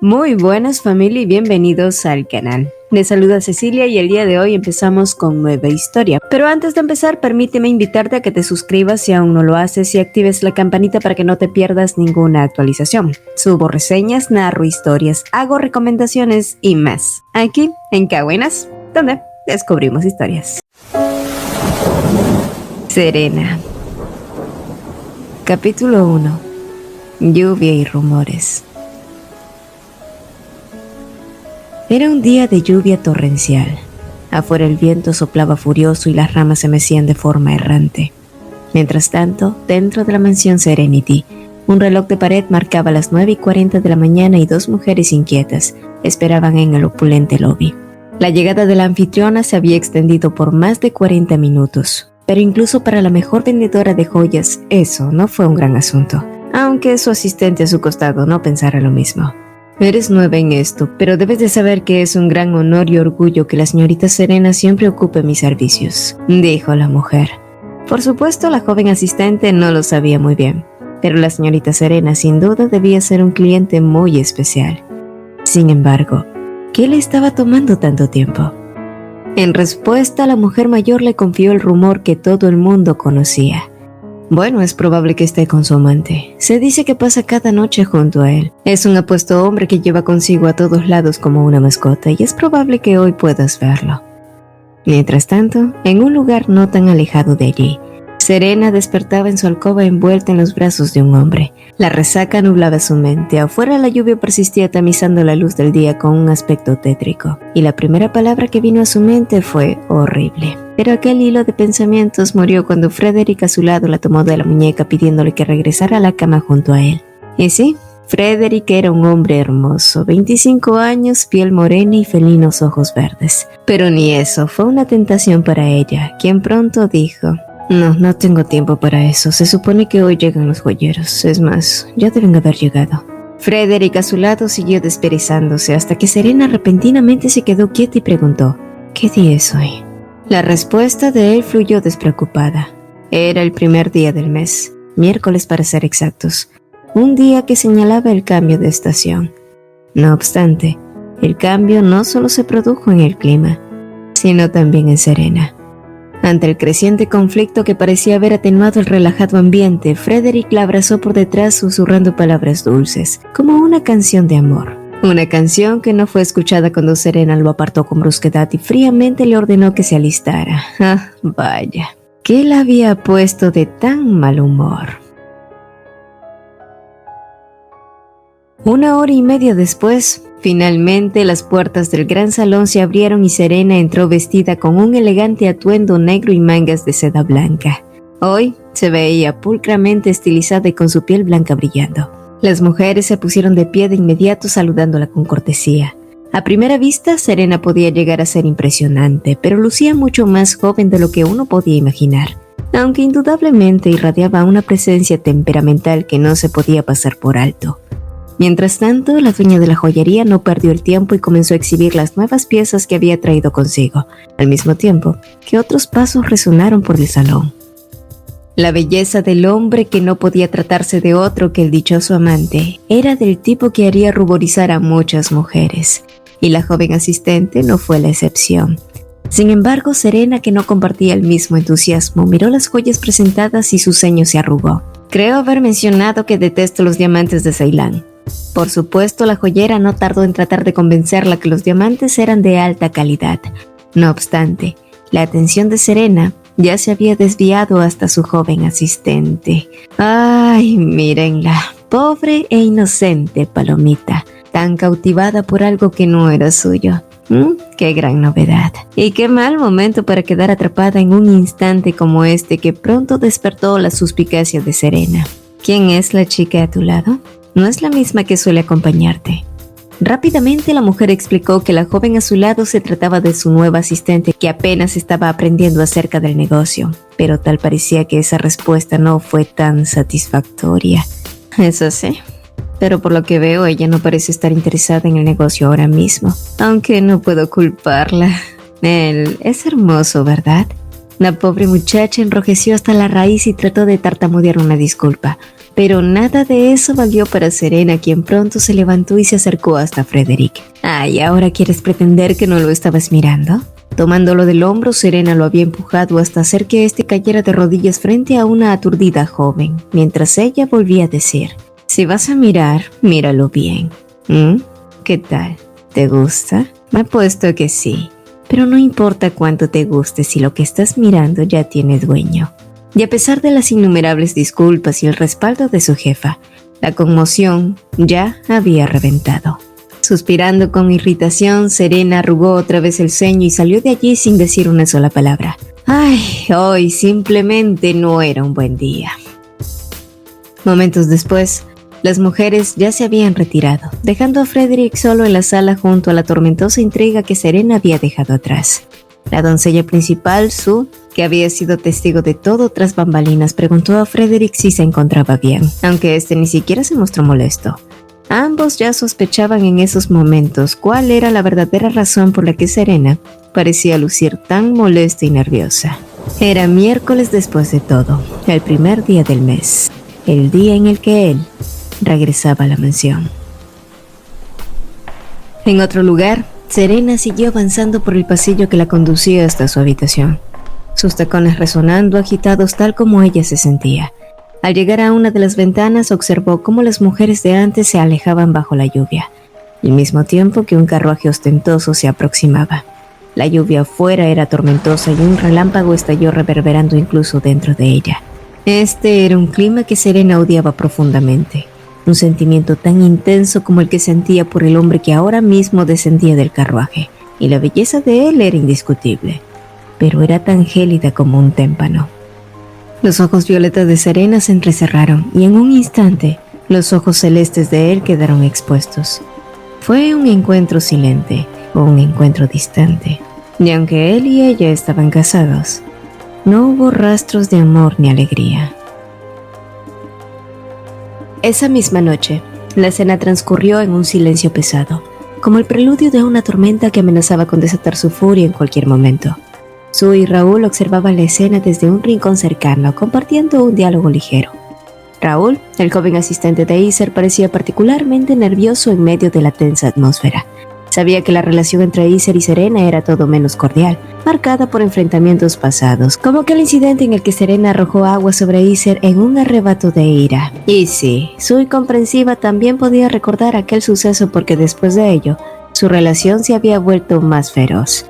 Muy buenas familia y bienvenidos al canal. Les saluda Cecilia y el día de hoy empezamos con nueva historia. Pero antes de empezar, permíteme invitarte a que te suscribas si aún no lo haces y actives la campanita para que no te pierdas ninguna actualización. Subo reseñas, narro historias, hago recomendaciones y más. Aquí en Cabuenas, donde descubrimos historias. Serena. Capítulo 1. Lluvia y rumores. Era un día de lluvia torrencial. Afuera el viento soplaba furioso y las ramas se mecían de forma errante. Mientras tanto, dentro de la mansión Serenity, un reloj de pared marcaba las 9:40 de la mañana y dos mujeres inquietas esperaban en el opulente lobby. La llegada de la anfitriona se había extendido por más de 40 minutos, pero incluso para la mejor vendedora de joyas, eso no fue un gran asunto, aunque su asistente a su costado no pensara lo mismo. Eres nueva en esto, pero debes de saber que es un gran honor y orgullo que la señorita Serena siempre ocupe mis servicios, dijo la mujer. Por supuesto, la joven asistente no lo sabía muy bien, pero la señorita Serena sin duda debía ser un cliente muy especial. Sin embargo, ¿qué le estaba tomando tanto tiempo? En respuesta, la mujer mayor le confió el rumor que todo el mundo conocía. Bueno, es probable que esté con su amante. Se dice que pasa cada noche junto a él. Es un apuesto hombre que lleva consigo a todos lados como una mascota y es probable que hoy puedas verlo. Mientras tanto, en un lugar no tan alejado de allí, Serena despertaba en su alcoba envuelta en los brazos de un hombre. La resaca nublaba su mente. Afuera la lluvia persistía tamizando la luz del día con un aspecto tétrico. Y la primera palabra que vino a su mente fue horrible. Pero aquel hilo de pensamientos murió cuando Frederick a su lado la tomó de la muñeca pidiéndole que regresara a la cama junto a él. Y sí, Frederick era un hombre hermoso, 25 años, piel morena y felinos ojos verdes. Pero ni eso fue una tentación para ella, quien pronto dijo: No tengo tiempo para eso. Se supone que hoy llegan los joyeros. Es más, ya deben haber llegado. Frederick a su lado siguió desperezándose hasta que Serena repentinamente se quedó quieta y preguntó: ¿qué día es hoy? La respuesta de él fluyó despreocupada. Era el primer día del mes, miércoles para ser exactos, un día que señalaba el cambio de estación. No obstante, el cambio no solo se produjo en el clima, sino también en Serena. Ante el creciente conflicto que parecía haber atenuado el relajado ambiente, Frederick la abrazó por detrás susurrando palabras dulces, como una canción de amor. Una canción que no fue escuchada cuando Serena lo apartó con brusquedad y fríamente le ordenó que se alistara. Ah, vaya, ¿qué la había puesto de tan mal humor? 1 hora y media después, finalmente las puertas del gran salón se abrieron y Serena entró vestida con un elegante atuendo negro y mangas de seda blanca. Hoy se veía pulcramente estilizada y con su piel blanca brillando. Las mujeres se pusieron de pie de inmediato saludándola con cortesía. A primera vista, Serena podía llegar a ser impresionante, pero lucía mucho más joven de lo que uno podía imaginar, aunque indudablemente irradiaba una presencia temperamental que no se podía pasar por alto. Mientras tanto, la dueña de la joyería no perdió el tiempo y comenzó a exhibir las nuevas piezas que había traído consigo, al mismo tiempo que otros pasos resonaron por el salón. La belleza del hombre, que no podía tratarse de otro que el dichoso amante, era del tipo que haría ruborizar a muchas mujeres, y la joven asistente no fue la excepción. Sin embargo, Serena, que no compartía el mismo entusiasmo, miró las joyas presentadas y su ceño se arrugó. Creo haber mencionado que detesto los diamantes de Ceilán. Por supuesto, la joyera no tardó en tratar de convencerla que los diamantes eran de alta calidad. No obstante, la atención de Serena ya se había desviado hasta su joven asistente. ¡Ay, mírenla! Pobre e inocente palomita, tan cautivada por algo que no era suyo. ¡Qué gran novedad! Y qué mal momento para quedar atrapada en un instante como este que pronto despertó la suspicacia de Serena. ¿Quién es la chica a tu lado? No es la misma que suele acompañarte. Rápidamente la mujer explicó que la joven a su lado se trataba de su nueva asistente que apenas estaba aprendiendo acerca del negocio, pero tal parecía que esa respuesta no fue tan satisfactoria. Eso sí, pero por lo que veo ella no parece estar interesada en el negocio ahora mismo, aunque no puedo culparla. Él es hermoso, ¿verdad? La pobre muchacha enrojeció hasta la raíz y trató de tartamudear una disculpa, Pero nada de eso valió para Serena, quien pronto se levantó y se acercó hasta Frederick. ¿Y ahora quieres pretender que no lo estabas mirando? Tomándolo del hombro, Serena lo había empujado hasta hacer que éste cayera de rodillas frente a una aturdida joven, mientras ella volvía a decir: si vas a mirar, míralo bien. ¿Qué tal? ¿Te gusta? Me apuesto que sí. Pero no importa cuánto te guste si lo que estás mirando ya tiene dueño. Y a pesar de las innumerables disculpas y el respaldo de su jefa, la conmoción ya había reventado. Suspirando con irritación, Serena arrugó otra vez el ceño y salió de allí sin decir una sola palabra. Hoy simplemente no era un buen día. Momentos después, las mujeres ya se habían retirado, dejando a Frederick solo en la sala junto a la tormentosa intriga que Serena había dejado atrás. La doncella principal, Sue, que había sido testigo de todo tras bambalinas, preguntó a Frederick si se encontraba bien, aunque este ni siquiera se mostró molesto. Ambos ya sospechaban en esos momentos cuál era la verdadera razón por la que Serena parecía lucir tan molesta y nerviosa. Era miércoles después de todo, el primer día del mes, el día en el que él regresaba a la mansión. En otro lugar, Serena siguió avanzando por el pasillo que la conducía hasta su habitación, sus tacones resonando agitados tal como ella se sentía. Al llegar a una de las ventanas, observó cómo las mujeres de antes se alejaban bajo la lluvia, al mismo tiempo que un carruaje ostentoso se aproximaba. La lluvia afuera era tormentosa y un relámpago estalló reverberando incluso dentro de ella. Este era un clima que Serena odiaba profundamente, un sentimiento tan intenso como el que sentía por el hombre que ahora mismo descendía del carruaje, y la belleza de él era indiscutible, pero era tan gélida como un témpano. Los ojos violetas de Serena se entrecerraron y en un instante los ojos celestes de él quedaron expuestos. Fue un encuentro silente o un encuentro distante, y aunque él y ella estaban casados, no hubo rastros de amor ni alegría. Esa misma noche, la cena transcurrió en un silencio pesado, como el preludio de una tormenta que amenazaba con desatar su furia en cualquier momento. Sue y Raúl observaban la escena desde un rincón cercano, compartiendo un diálogo ligero. Raúl, el joven asistente de Iser, parecía particularmente nervioso en medio de la tensa atmósfera. Sabía que la relación entre Iser y Serena era todo menos cordial, marcada por enfrentamientos pasados, como aquel incidente en el que Serena arrojó agua sobre Iser en un arrebato de ira. Y sí, Sue, comprensiva, también podía recordar aquel suceso porque después de ello, su relación se había vuelto más feroz.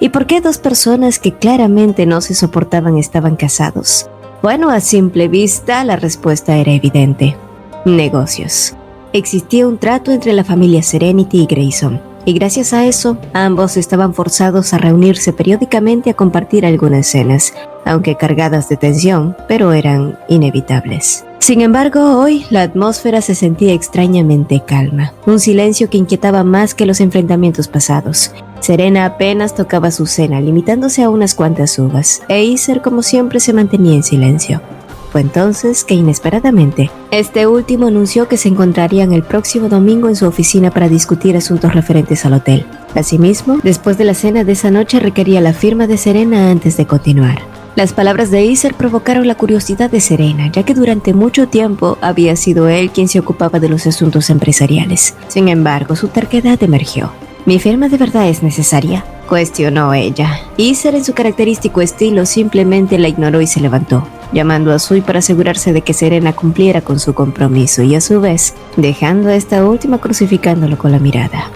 ¿Y por qué dos personas que claramente no se soportaban estaban casados? Bueno, a simple vista la respuesta era evidente: negocios. Existía un trato entre la familia Serenity y Grayson, y gracias a eso, ambos estaban forzados a reunirse periódicamente a compartir algunas cenas, aunque cargadas de tensión, pero eran inevitables. Sin embargo, hoy la atmósfera se sentía extrañamente calma, un silencio que inquietaba más que los enfrentamientos pasados. Serena apenas tocaba su cena, limitándose a unas cuantas uvas, e Iser, como siempre, se mantenía en silencio. Fue entonces que, inesperadamente, este último anunció que se encontrarían el próximo domingo en su oficina para discutir asuntos referentes al hotel. Asimismo, después de la cena de esa noche requería la firma de Serena antes de continuar. Las palabras de Iser provocaron la curiosidad de Serena, ya que durante mucho tiempo había sido él quien se ocupaba de los asuntos empresariales. Sin embargo, su terquedad emergió. ¿Mi firma de verdad es necesaria?, cuestionó ella. Iser, en su característico estilo, simplemente la ignoró y se levantó, llamando a Sue para asegurarse de que Serena cumpliera con su compromiso y, a su vez, dejando a esta última crucificándolo con la mirada.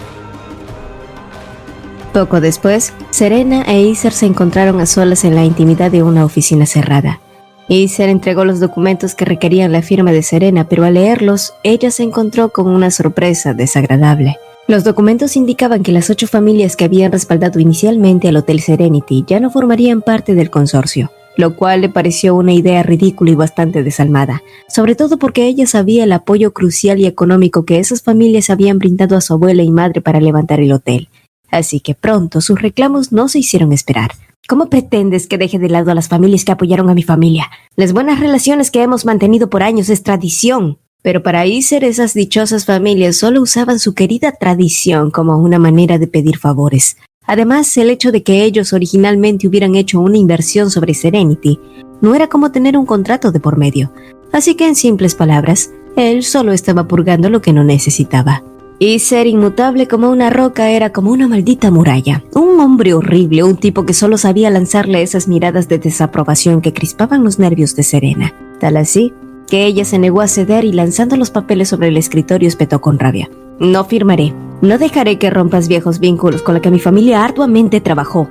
Poco después, Serena e Iser se encontraron a solas en la intimidad de una oficina cerrada. Iser entregó los documentos que requerían la firma de Serena, pero al leerlos, ella se encontró con una sorpresa desagradable. Los documentos indicaban que las 8 familias que habían respaldado inicialmente al Hotel Serenity ya no formarían parte del consorcio, lo cual le pareció una idea ridícula y bastante desalmada, sobre todo porque ella sabía el apoyo crucial y económico que esas familias habían brindado a su abuela y madre para levantar el hotel. Así que pronto sus reclamos no se hicieron esperar. ¿Cómo pretendes que deje de lado a las familias que apoyaron a mi familia? Las buenas relaciones que hemos mantenido por años es tradición. Pero para Iser, esas dichosas familias solo usaban su querida tradición como una manera de pedir favores. Además, el hecho de que ellos originalmente hubieran hecho una inversión sobre Serenity no era como tener un contrato de por medio. Así que en simples palabras, él solo estaba purgando lo que no necesitaba. Y ser inmutable como una roca era como una maldita muralla. Un hombre horrible, un tipo que solo sabía lanzarle esas miradas de desaprobación que crispaban los nervios de Serena. Tal así, que ella se negó a ceder y lanzando los papeles sobre el escritorio espetó con rabia. No firmaré. No dejaré que rompas viejos vínculos con la que mi familia arduamente trabajó.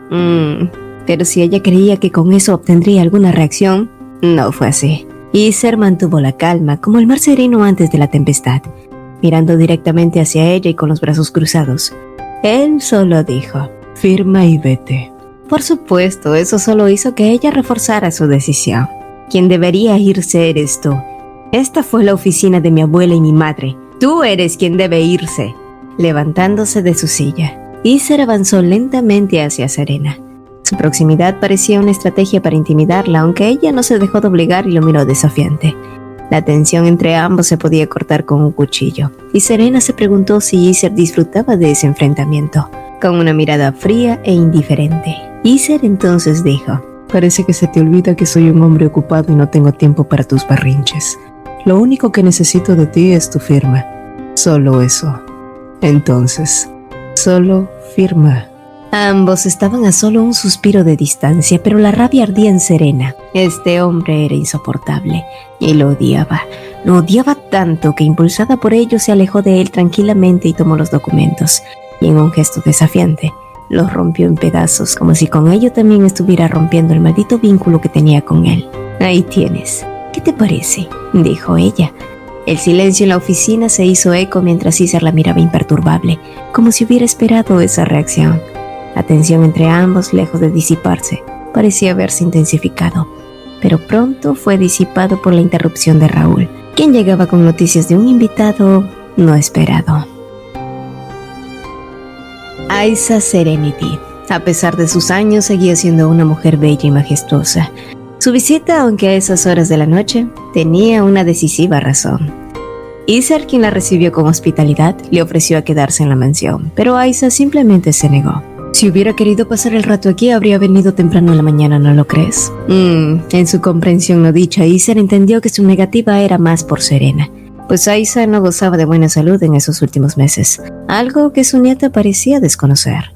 Pero si ella creía que con eso obtendría alguna reacción, no fue así. Iser mantuvo la calma como el mar sereno antes de la tempestad, mirando directamente hacia ella y con los brazos cruzados. Él solo dijo, firma y vete. Por supuesto, eso solo hizo que ella reforzara su decisión. Quien debería irse eres tú. Esta fue la oficina de mi abuela y mi madre. Tú eres quien debe irse. Levantándose de su silla, Iser avanzó lentamente hacia Serena. Su proximidad parecía una estrategia para intimidarla, aunque ella no se dejó doblegar y lo miró desafiante. La tensión entre ambos se podía cortar con un cuchillo, y Serena se preguntó si Iser disfrutaba de ese enfrentamiento, con una mirada fría e indiferente. Iser entonces dijo, parece que se te olvida que soy un hombre ocupado y no tengo tiempo para tus berrinches. Lo único que necesito de ti es tu firma. Solo eso. Entonces, solo firma. Ambos estaban a solo un suspiro de distancia, pero la rabia ardía en Serena. Este hombre era insoportable y lo odiaba. Lo odiaba tanto que impulsada por ello se alejó de él tranquilamente y tomó los documentos. Y en un gesto desafiante, los rompió en pedazos como si con ello también estuviera rompiendo el maldito vínculo que tenía con él. Ahí tienes. ¿Qué te parece?, dijo ella. El silencio en la oficina se hizo eco mientras Iser la miraba imperturbable, como si hubiera esperado esa reacción. La tensión entre ambos, lejos de disiparse, parecía haberse intensificado, pero pronto fue disipado por la interrupción de Raúl, quien llegaba con noticias de un invitado no esperado. Aisa Serenity, a pesar de sus años, seguía siendo una mujer bella y majestuosa. Su visita, aunque a esas horas de la noche, tenía una decisiva razón. Iser, quien la recibió con hospitalidad, le ofreció a quedarse en la mansión, pero Aisa simplemente se negó. Si hubiera querido pasar el rato aquí, habría venido temprano en la mañana, ¿no lo crees? En su comprensión no dicha, Iser entendió que su negativa era más por Serena, pues Aisa no gozaba de buena salud en esos últimos meses, algo que su nieta parecía desconocer.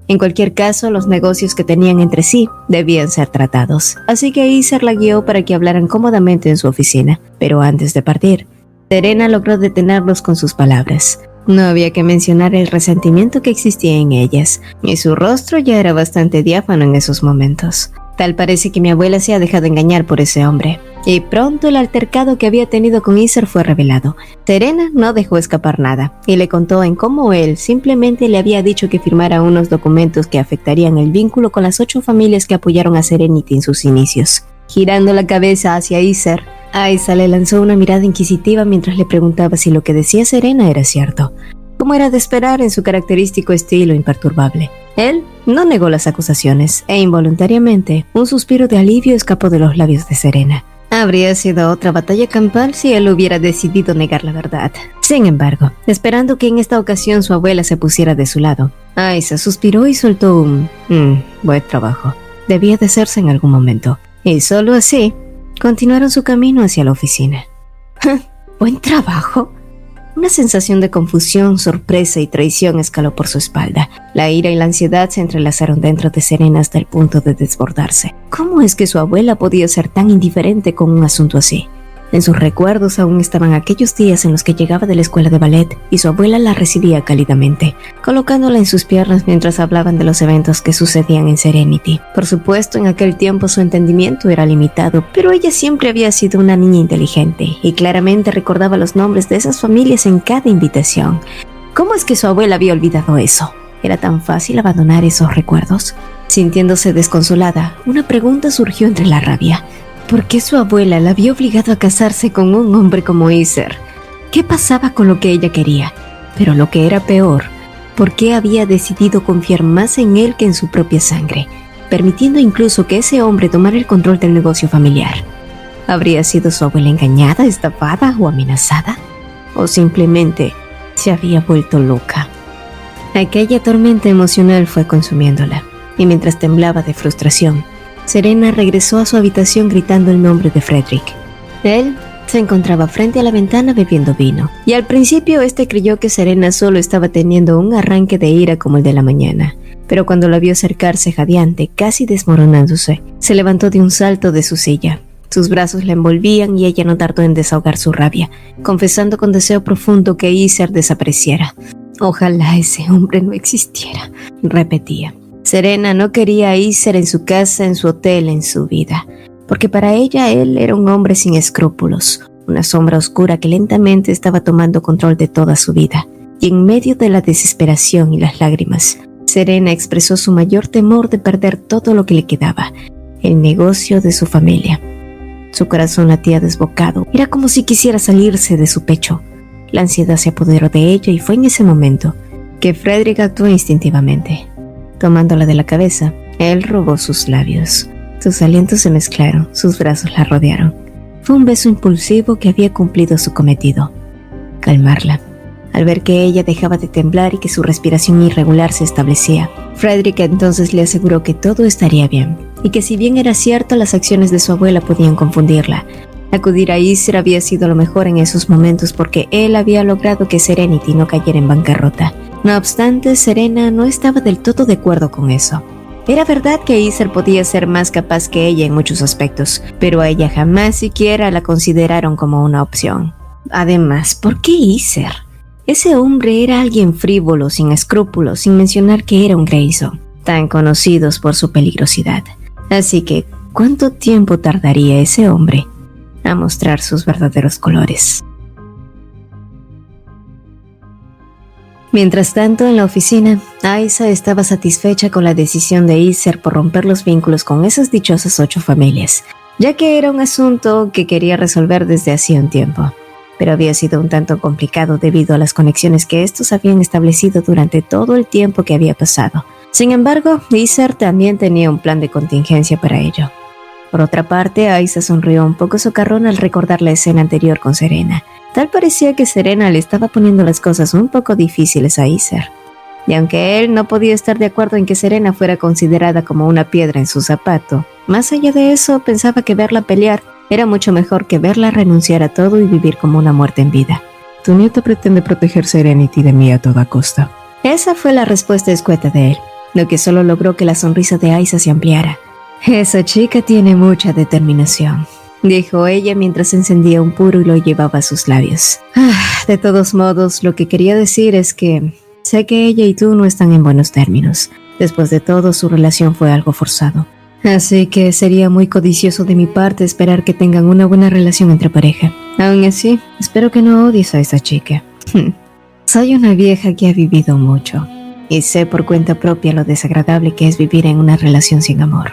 En cualquier caso, los negocios que tenían entre sí debían ser tratados, así que Iser la guió para que hablaran cómodamente en su oficina, pero antes de partir, Serena logró detenerlos con sus palabras. No había que mencionar el resentimiento que existía en ellas, y su rostro ya era bastante diáfano en esos momentos. Tal parece que mi abuela se ha dejado engañar por ese hombre. Y pronto el altercado que había tenido con Iser fue revelado. Serena no dejó escapar nada, y le contó en cómo él simplemente le había dicho que firmara unos documentos que afectarían el vínculo con las 8 familias que apoyaron a Serenity en sus inicios. Girando la cabeza hacia Iser, Aisa le lanzó una mirada inquisitiva mientras le preguntaba si lo que decía Serena era cierto, como era de esperar en su característico estilo imperturbable. Él no negó las acusaciones, e involuntariamente un suspiro de alivio escapó de los labios de Serena. Habría sido otra batalla campal si él hubiera decidido negar la verdad. Sin embargo, esperando que en esta ocasión su abuela se pusiera de su lado, Aisa suspiró y soltó un buen trabajo. Debía de hacerse en algún momento. Y solo así, continuaron su camino hacia la oficina. ¿Buen trabajo? Una sensación de confusión, sorpresa y traición escaló por su espalda. La ira y la ansiedad se entrelazaron dentro de Serena hasta el punto de desbordarse. ¿Cómo es que su abuela podía ser tan indiferente con un asunto así? En sus recuerdos aún estaban aquellos días en los que llegaba de la escuela de ballet y su abuela la recibía cálidamente, colocándola en sus piernas mientras hablaban de los eventos que sucedían en Serenity. Por supuesto, en aquel tiempo su entendimiento era limitado, pero ella siempre había sido una niña inteligente y claramente recordaba los nombres de esas familias en cada invitación. ¿Cómo es que su abuela había olvidado eso? ¿Era tan fácil abandonar esos recuerdos? Sintiéndose desconsolada, una pregunta surgió entre la rabia. ¿Por qué su abuela la había obligado a casarse con un hombre como Iser? ¿Qué pasaba con lo que ella quería? Pero lo que era peor, ¿por qué había decidido confiar más en él que en su propia sangre, permitiendo incluso que ese hombre tomara el control del negocio familiar? ¿Habría sido su abuela engañada, estafada o amenazada? ¿O simplemente se había vuelto loca? Aquella tormenta emocional fue consumiéndola, y mientras temblaba de frustración, Serena regresó a su habitación gritando el nombre de Frederick. Él se encontraba frente a la ventana bebiendo vino, y al principio creyó que Serena solo estaba teniendo un arranque de ira como el de la mañana, pero cuando la vio acercarse jadeante, casi desmoronándose, se levantó de un salto de su silla. Sus brazos la envolvían y ella no tardó en desahogar su rabia, confesando con deseo profundo que Iser desapareciera. Ojalá ese hombre no existiera, repetía. Serena no quería a Iser en su casa, en su hotel, en su vida, porque para ella él era un hombre sin escrúpulos, una sombra oscura que lentamente estaba tomando control de toda su vida. Y en medio de la desesperación y las lágrimas, Serena expresó su mayor temor de perder todo lo que le quedaba, el negocio de su familia. Su corazón latía desbocado, era como si quisiera salirse de su pecho. La ansiedad se apoderó de ella y fue en ese momento que Frederick actuó instintivamente. Tomándola de la cabeza, él robó sus labios. Sus alientos se mezclaron, sus brazos la rodearon. Fue un beso impulsivo que había cumplido su cometido: calmarla. Al ver que ella dejaba de temblar y que su respiración irregular se establecía, Frederick entonces le aseguró que todo estaría bien, y que si bien era cierto, las acciones de su abuela podían confundirla. Acudir a Iser había sido lo mejor en esos momentos porque él había logrado que Serenity no cayera en bancarrota. No obstante, Serena no estaba del todo de acuerdo con eso. Era verdad que Iser podía ser más capaz que ella en muchos aspectos, pero a ella jamás siquiera la consideraron como una opción. Además, ¿por qué Iser? Ese hombre era alguien frívolo, sin escrúpulos, sin mencionar que era un Grayson, tan conocidos por su peligrosidad. Así que, ¿cuánto tiempo tardaría ese hombre a mostrar sus verdaderos colores? Mientras tanto, en la oficina, Aisa estaba satisfecha con la decisión de Iser por romper los vínculos con esas dichosas 8 familias, ya que era un asunto que quería resolver desde hacía un tiempo, pero había sido un tanto complicado debido a las conexiones que estos habían establecido durante todo el tiempo que había pasado. Sin embargo, Iser también tenía un plan de contingencia para ello. Por otra parte, Aisa sonrió un poco socarrón al recordar la escena anterior con Serena. Tal parecía que Serena le estaba poniendo las cosas un poco difíciles a Iser. Y aunque él no podía estar de acuerdo en que Serena fuera considerada como una piedra en su zapato, más allá de eso pensaba que verla pelear era mucho mejor que verla renunciar a todo y vivir como una muerte en vida. Tu nieta pretende proteger Serenity de mí a toda costa. Esa fue la respuesta escueta de él, lo que solo logró que la sonrisa de Aisa se ampliara. Esa chica tiene mucha determinación, dijo ella mientras encendía un puro y lo llevaba a sus labios. De todos modos, lo que quería decir es que sé que ella y tú no están en buenos términos. Después de todo, su relación fue algo forzado. Así que sería muy codicioso de mi parte esperar que tengan una buena relación entre pareja. Aún así, espero que no odies a esa chica. Soy una vieja que ha vivido mucho y sé por cuenta propia lo desagradable que es vivir en una relación sin amor.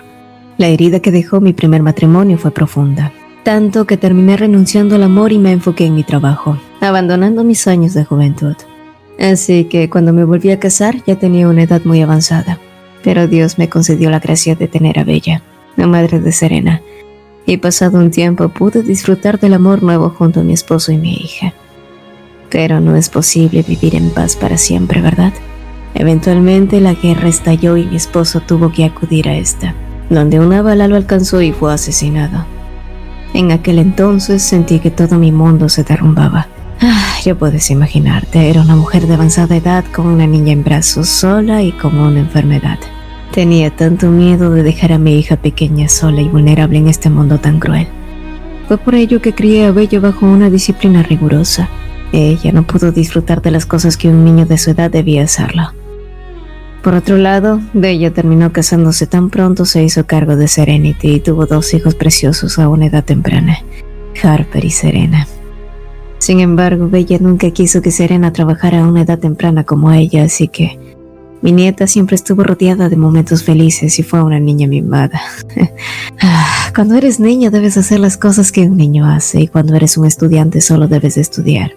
La herida que dejó mi primer matrimonio fue profunda, tanto que terminé renunciando al amor y me enfoqué en mi trabajo, abandonando mis sueños de juventud. Así que cuando me volví a casar ya tenía una edad muy avanzada, pero Dios me concedió la gracia de tener a Bella, la madre de Serena, y pasado un tiempo pude disfrutar del amor nuevo junto a mi esposo y mi hija. Pero no es posible vivir en paz para siempre, ¿verdad? Eventualmente la guerra estalló y mi esposo tuvo que acudir a esta, donde una bala lo alcanzó y fue asesinado. En aquel entonces sentí que todo mi mundo se derrumbaba. Ya puedes imaginarte, era una mujer de avanzada edad con una niña en brazos, sola y con una enfermedad. Tenía tanto miedo de dejar a mi hija pequeña sola y vulnerable en este mundo tan cruel. Fue por ello que crié a Bella bajo una disciplina rigurosa. Ella no pudo disfrutar de las cosas que un niño de su edad debía hacerlo. Por otro lado, Bella terminó casándose tan pronto, se hizo cargo de Serenity y tuvo 2 hijos preciosos a una edad temprana, Harper y Serena. Sin embargo, Bella nunca quiso que Serena trabajara a una edad temprana como ella, así que mi nieta siempre estuvo rodeada de momentos felices y fue una niña mimada. Cuando eres niño debes hacer las cosas que un niño hace, y cuando eres un estudiante solo debes de estudiar.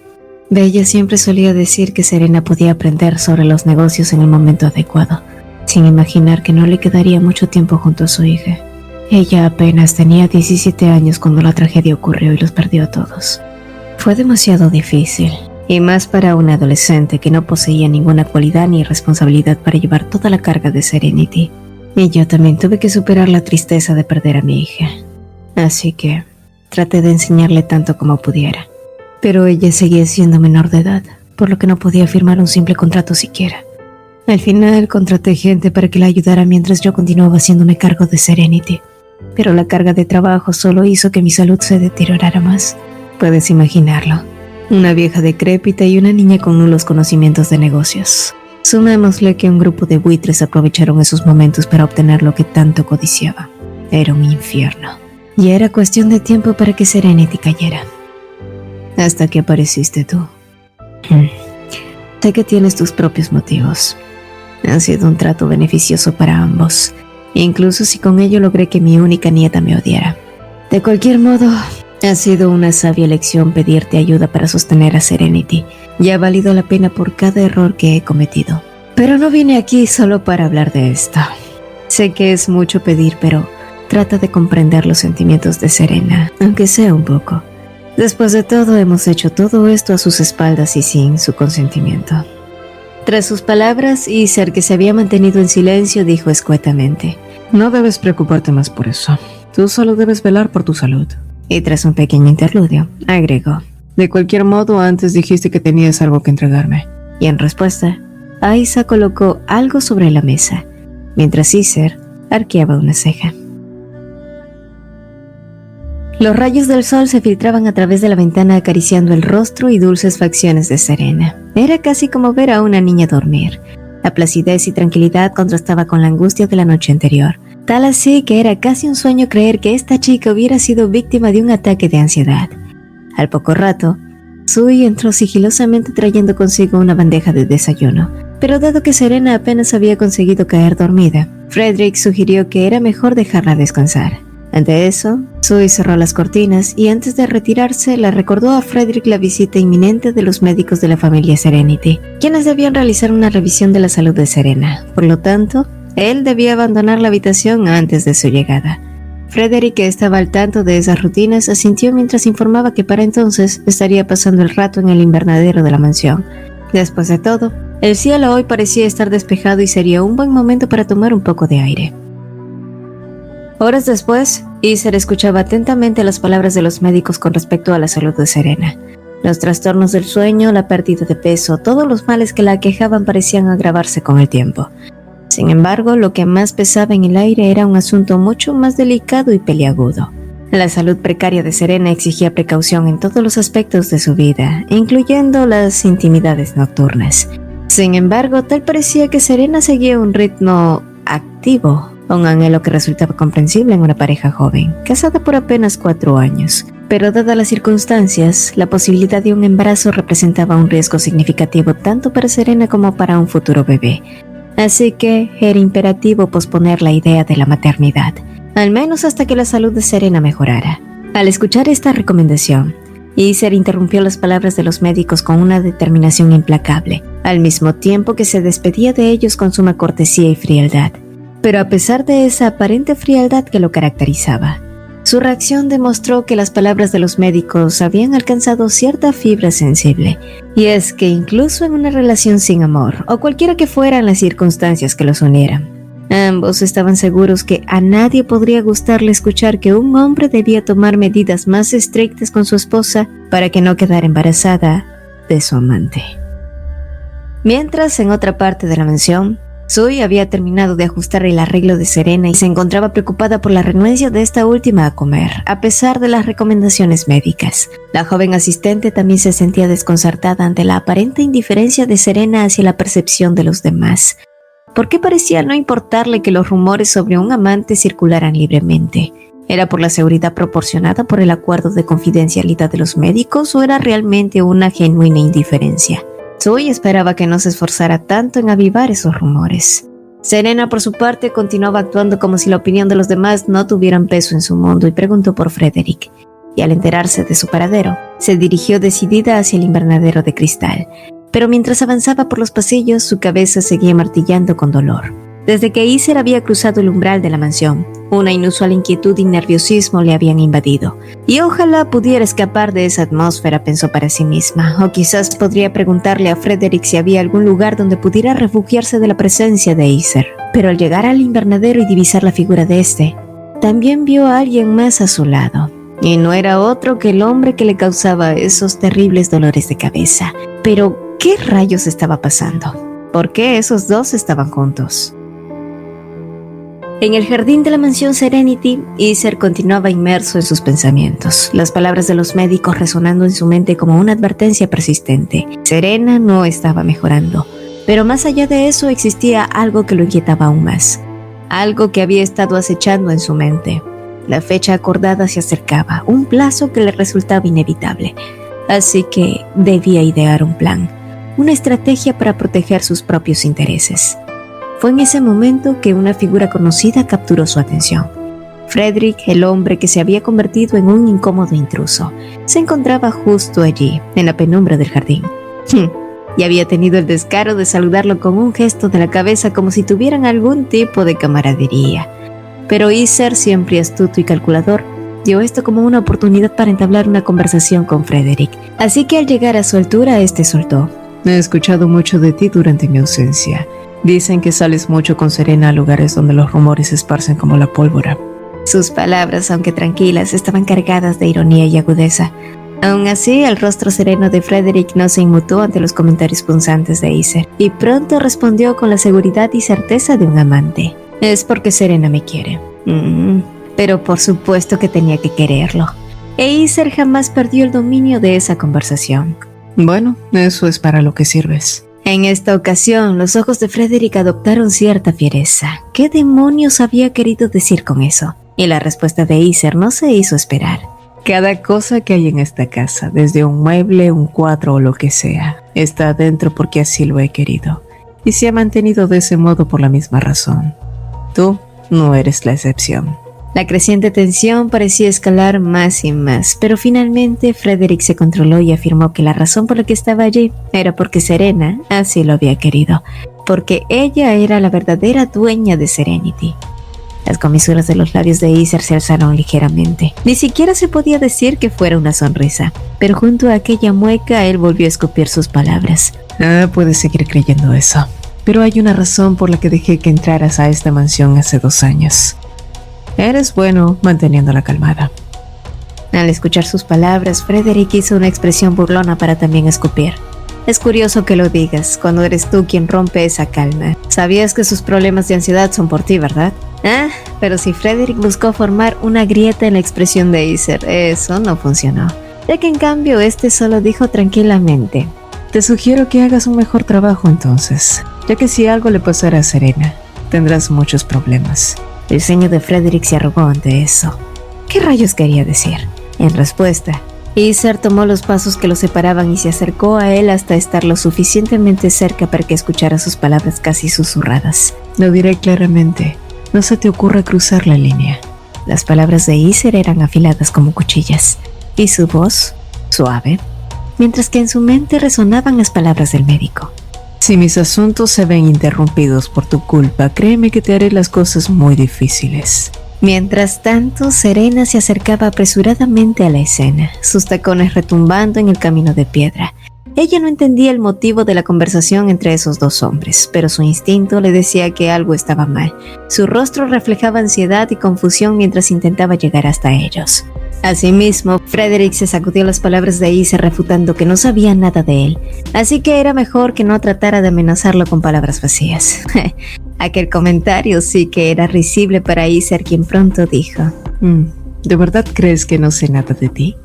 Bella siempre solía decir que Serena podía aprender sobre los negocios en el momento adecuado, sin imaginar que no le quedaría mucho tiempo junto a su hija. Ella apenas tenía 17 años cuando la tragedia ocurrió y los perdió a todos. Fue demasiado difícil, y más para una adolescente que no poseía ninguna cualidad ni responsabilidad para llevar toda la carga de Serenity. Y yo también tuve que superar la tristeza de perder a mi hija. Así que traté de enseñarle tanto como pudiera. Pero ella seguía siendo menor de edad, por lo que no podía firmar un simple contrato siquiera. Al final contraté gente para que la ayudara mientras yo continuaba haciéndome cargo de Serenity. Pero la carga de trabajo solo hizo que mi salud se deteriorara más. Puedes imaginarlo. Una vieja decrépita y una niña con nulos conocimientos de negocios. Sumémosle que un grupo de buitres aprovecharon esos momentos para obtener lo que tanto codiciaba. Era un infierno. Y era cuestión de tiempo para que Serenity cayera. Hasta que apareciste tú. Sé que tienes tus propios motivos. Ha sido un trato beneficioso para ambos, incluso si con ello logré que mi única nieta me odiara. De cualquier modo, ha sido una sabia elección pedirte ayuda para sostener a Serenity, y ha valido la pena por cada error que he cometido. Pero no vine aquí solo para hablar de esto. Sé que es mucho pedir, pero trata de comprender los sentimientos de Serena, aunque sea un poco. Después de todo, hemos hecho todo esto a sus espaldas y sin su consentimiento. Tras sus palabras, Iser, que se había mantenido en silencio, dijo escuetamente: No debes preocuparte más por eso. Tú solo debes velar por tu salud. Y tras un pequeño interludio, agregó: De cualquier modo, antes dijiste que tenías algo que entregarme. Y en respuesta, Aisa colocó algo sobre la mesa, mientras Iser arqueaba una ceja. Los rayos del sol se filtraban a través de la ventana acariciando el rostro y dulces facciones de Serena. Era casi como ver a una niña dormir. La placidez y tranquilidad contrastaba con la angustia de la noche anterior, tal así que era casi un sueño creer que esta chica hubiera sido víctima de un ataque de ansiedad. Al poco rato, Sui entró sigilosamente trayendo consigo una bandeja de desayuno, pero dado que Serena apenas había conseguido caer dormida, Frederick sugirió que era mejor dejarla descansar. Ante eso, Sui cerró las cortinas y antes de retirarse le recordó a Frederick la visita inminente de los médicos de la familia Serenity, quienes debían realizar una revisión de la salud de Serena. Por lo tanto, él debía abandonar la habitación antes de su llegada. Frederick, que estaba al tanto de esas rutinas, asintió mientras informaba que para entonces estaría pasando el rato en el invernadero de la mansión. Después de todo, el cielo hoy parecía estar despejado y sería un buen momento para tomar un poco de aire. Horas después, Iser escuchaba atentamente las palabras de los médicos con respecto a la salud de Serena. Los trastornos del sueño, la pérdida de peso, todos los males que la aquejaban parecían agravarse con el tiempo. Sin embargo, lo que más pesaba en el aire era un asunto mucho más delicado y peliagudo. La salud precaria de Serena exigía precaución en todos los aspectos de su vida, incluyendo las intimidades nocturnas. Sin embargo, tal parecía que Serena seguía un ritmo activo, un anhelo que resultaba comprensible en una pareja joven, casada por apenas 4 años. Pero dadas las circunstancias, la posibilidad de un embarazo representaba un riesgo significativo tanto para Serena como para un futuro bebé. Así que era imperativo posponer la idea de la maternidad, al menos hasta que la salud de Serena mejorara. Al escuchar esta recomendación, Iser interrumpió las palabras de los médicos con una determinación implacable, al mismo tiempo que se despedía de ellos con suma cortesía y frialdad. Pero a pesar de esa aparente frialdad que lo caracterizaba, su reacción demostró que las palabras de los médicos habían alcanzado cierta fibra sensible. Y es que incluso en una relación sin amor, o cualquiera que fueran las circunstancias que los unieran, ambos estaban seguros que a nadie podría gustarle escuchar que un hombre debía tomar medidas más estrictas con su esposa para que no quedara embarazada de su amante. Mientras, en otra parte de la mansión, Sui había terminado de ajustar el arreglo de Serena y se encontraba preocupada por la renuencia de esta última a comer, a pesar de las recomendaciones médicas. La joven asistente también se sentía desconcertada ante la aparente indiferencia de Serena hacia la percepción de los demás. ¿Por qué parecía no importarle que los rumores sobre un amante circularan libremente? ¿Era por la seguridad proporcionada por el acuerdo de confidencialidad de los médicos o era realmente una genuina indiferencia? Sui esperaba que no se esforzara tanto en avivar esos rumores. Serena, por su parte, continuaba actuando como si la opinión de los demás no tuvieran peso en su mundo y preguntó por Frederick. Y al enterarse de su paradero, se dirigió decidida hacia el invernadero de cristal. Pero mientras avanzaba por los pasillos, su cabeza seguía martillando con dolor. Desde que Iser había cruzado el umbral de la mansión, una inusual inquietud y nerviosismo le habían invadido. Y ojalá pudiera escapar de esa atmósfera, pensó para sí misma. O quizás podría preguntarle a Frederick si había algún lugar donde pudiera refugiarse de la presencia de Iser. Pero al llegar al invernadero y divisar la figura de este, también vio a alguien más a su lado. Y no era otro que el hombre que le causaba esos terribles dolores de cabeza. Pero, ¿qué rayos estaba pasando? ¿Por qué esos dos estaban juntos? En el jardín de la mansión Serenity, Iser continuaba inmerso en sus pensamientos, las palabras de los médicos resonando en su mente como una advertencia persistente. Serena no estaba mejorando, pero más allá de eso existía algo que lo inquietaba aún más, algo que había estado acechando en su mente. La fecha acordada se acercaba, un plazo que le resultaba inevitable, así que debía idear un plan, una estrategia para proteger sus propios intereses. Fue en ese momento que una figura conocida capturó su atención. Frederick, el hombre que se había convertido en un incómodo intruso, se encontraba justo allí, en la penumbra del jardín. Y había tenido el descaro de saludarlo con un gesto de la cabeza como si tuvieran algún tipo de camaradería. Pero Iser, siempre astuto y calculador, dio esto como una oportunidad para entablar una conversación con Frederick. Así que al llegar a su altura, este soltó: He escuchado mucho de ti durante mi ausencia. Dicen que sales mucho con Serena a lugares donde los rumores se esparcen como la pólvora. Sus palabras, aunque tranquilas, estaban cargadas de ironía y agudeza. Aún así, el rostro sereno de Frederick no se inmutó ante los comentarios punzantes de Iser, y pronto respondió con la seguridad y certeza de un amante: Es porque Serena me quiere. Pero por supuesto que tenía que quererlo. E Iser jamás perdió el dominio de esa conversación. Bueno, eso es para lo que sirves. En esta ocasión, los ojos de Frederick adoptaron cierta fiereza. ¿Qué demonios había querido decir con eso? Y la respuesta de Iser no se hizo esperar. Cada cosa que hay en esta casa, desde un mueble, un cuadro o lo que sea, está adentro porque así lo he querido. Y se ha mantenido de ese modo por la misma razón. Tú no eres la excepción. La creciente tensión parecía escalar más y más, pero finalmente Frederick se controló y afirmó que la razón por la que estaba allí era porque Serena así lo había querido, porque ella era la verdadera dueña de Serenity. Las comisuras de los labios de Iser se alzaron ligeramente. Ni siquiera se podía decir que fuera una sonrisa, pero junto a aquella mueca él volvió a escupir sus palabras. Puedes seguir creyendo eso, pero hay una razón por la que dejé que entraras a esta mansión hace 2 años. Eres bueno manteniéndola calmada. Al escuchar sus palabras, Frederick hizo una expresión burlona para también escupir. Es curioso que lo digas, cuando eres tú quien rompe esa calma. Sabías que sus problemas de ansiedad son por ti, ¿verdad? Pero si Frederick buscó formar una grieta en la expresión de Iser, eso no funcionó. Ya que en cambio este solo dijo tranquilamente: Te sugiero que hagas un mejor trabajo entonces, ya que si algo le pasara a Serena, tendrás muchos problemas. El ceño de Frederick se arrugó ante eso. ¿Qué rayos quería decir? En respuesta, Iser tomó los pasos que lo separaban y se acercó a él hasta estar lo suficientemente cerca para que escuchara sus palabras casi susurradas. Lo diré claramente, no se te ocurra cruzar la línea. Las palabras de Iser eran afiladas como cuchillas, y su voz, suave, mientras que en su mente resonaban las palabras del médico. Si mis asuntos se ven interrumpidos por tu culpa, créeme que te haré las cosas muy difíciles. Mientras tanto, Serena se acercaba apresuradamente a la escena, sus tacones retumbando en el camino de piedra. Ella no entendía el motivo de la conversación entre esos dos hombres, pero su instinto le decía que algo estaba mal. Su rostro reflejaba ansiedad y confusión mientras intentaba llegar hasta ellos. Asimismo, Frederick se sacudió las palabras de Iser refutando que no sabía nada de él, así que era mejor que no tratara de amenazarlo con palabras vacías. Aquel comentario sí que era risible para Iser, quien pronto dijo: ¿De verdad crees que no sé nada de ti?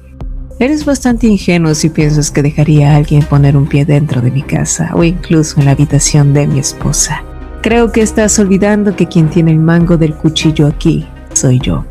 Eres bastante ingenuo si piensas que dejaría a alguien poner un pie dentro de mi casa o incluso en la habitación de mi esposa. Creo que estás olvidando que quien tiene el mango del cuchillo aquí soy yo.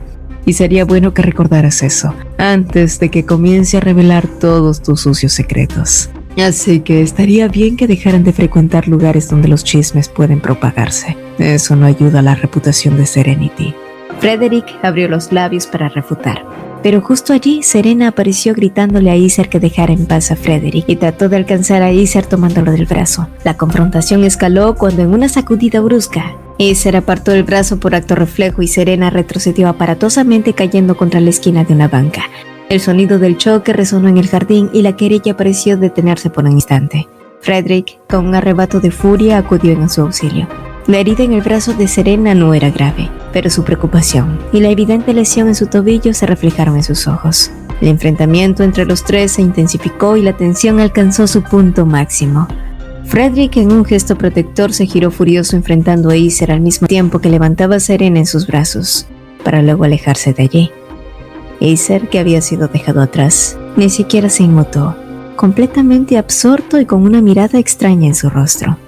Y sería bueno que recordaras eso antes de que comience a revelar todos tus sucios secretos. Así que estaría bien que dejaran de frecuentar lugares donde los chismes pueden propagarse. Eso no ayuda a la reputación de Serenity. Frederick abrió los labios para refutar, pero justo allí Serena apareció gritándole a Iser que dejara en paz a Frederick y trató de alcanzar a Iser tomándolo del brazo. La confrontación escaló cuando en una sacudida brusca, Iser apartó el brazo por acto reflejo y Serena retrocedió aparatosamente cayendo contra la esquina de una banca. El sonido del choque resonó en el jardín y la querella pareció detenerse por un instante. Frederick, con un arrebato de furia, acudió en su auxilio. La herida en el brazo de Serena no era grave, pero su preocupación y la evidente lesión en su tobillo se reflejaron en sus ojos. El enfrentamiento entre los tres se intensificó y la tensión alcanzó su punto máximo. Frederick, en un gesto protector, se giró furioso enfrentando a Acer al mismo tiempo que levantaba a Serena en sus brazos, para luego alejarse de allí. Acer, que había sido dejado atrás, ni siquiera se inmutó, completamente absorto y con una mirada extraña en su rostro.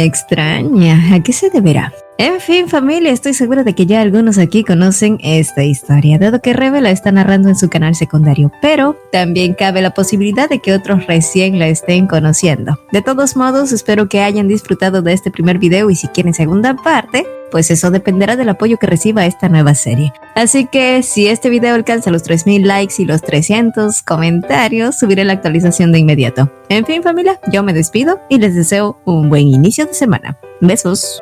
Extraña. ¿A qué se deberá? En fin, familia, estoy segura de que ya algunos aquí conocen esta historia, dado que Rebe la está narrando en su canal secundario, pero también cabe la posibilidad de que otros recién la estén conociendo. De todos modos, espero que hayan disfrutado de este primer video y si quieren segunda parte, pues eso dependerá del apoyo que reciba esta nueva serie. Así que si este video alcanza los 3000 likes y los 300 comentarios, subiré la actualización de inmediato. En fin, familia, yo me despido y les deseo un buen inicio de semana. Besos.